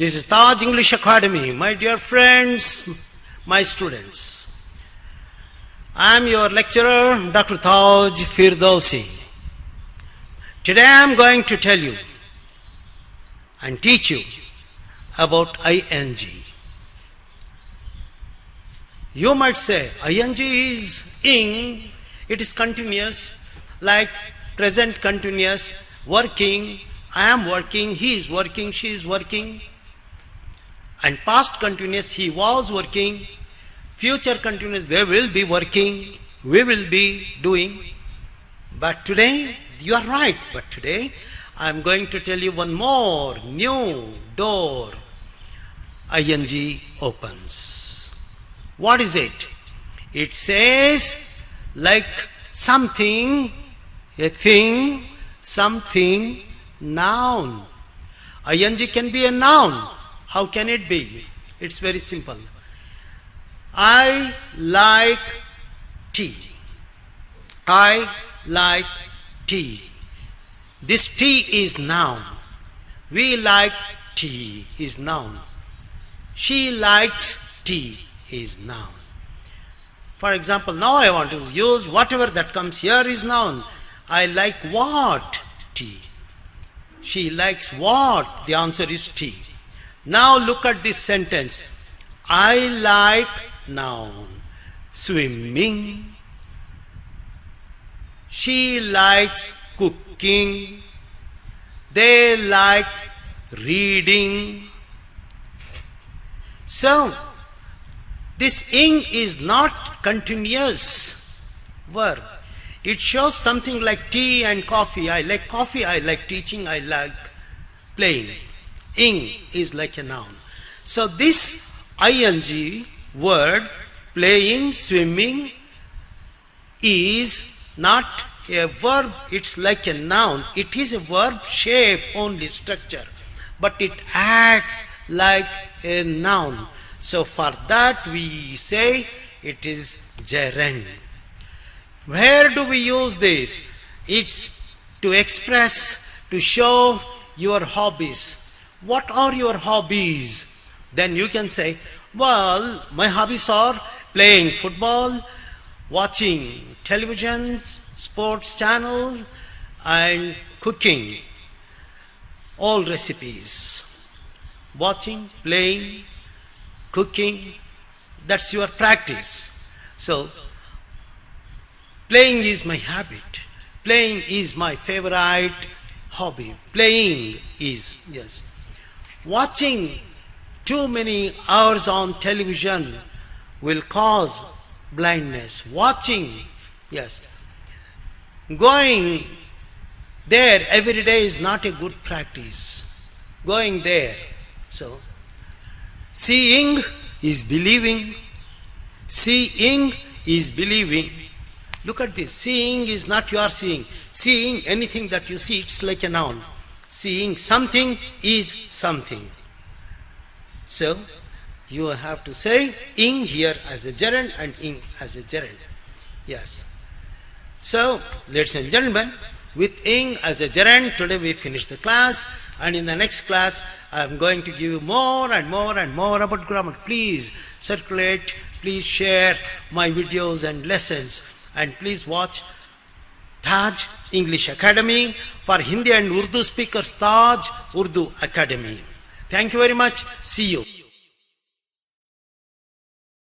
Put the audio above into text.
This is Taj English Academy, my dear friends, my students. I am your lecturer, Dr. Taj Firdousi. Today I am going to tell you and teach you about ing. You might say ing is ing, it is continuous, like present continuous, working, I am working, he is working, she is working. And past continuous, he was working. Future continuous, they will be working, we will be doing. But today, you are right, but today I am going to tell you one more new door ing opens. What is it? It says like something, a thing, something, noun. ing can be a noun. How can it be? It's very simple. I like tea. I like tea. This tea is noun. We like tea is noun. She likes tea is noun. For example, now I want to use whatever that comes here is noun. I like what? Tea. She likes what? The answer is tea. Now look at this sentence. I like noun swimming. She likes cooking. They like reading. So this ing is not continuous verb. It shows something like tea and coffee. I like coffee, I like teaching, I like playing. Ing is like a noun. So this ing word, playing, swimming, is not a verb, it's like a noun. It is a verb shape only, structure, but it acts like a noun. So for that we say it is gerund. Where do we use this? It's to express, to show your hobbies. What are your hobbies? Then you can say, well, my hobbies are playing football, watching television, sports channels, and cooking. All recipes. Watching, playing, cooking, that's your practice. So, playing is my habit. Playing is my favorite hobby. Playing is, yes. Watching too many hours on television will cause blindness. Watching, yes. Going there every day is not a good practice. Going there. So, seeing is believing. Seeing is believing. Look at this. Seeing is not your seeing. Seeing anything that you see, it's like a noun. Seeing something is something. So, you have to say ing here as a gerund and ing as a gerund. Yes. So, ladies and gentlemen, with ing as a gerund, today we finish the class, and in the next class, I am going to give you more and more and more about grammar. Please circulate, please share my videos and lessons, and please watch Taj English Academy for Hindi and Urdu speakers, Taj Urdu Academy. Thank you very much. See you.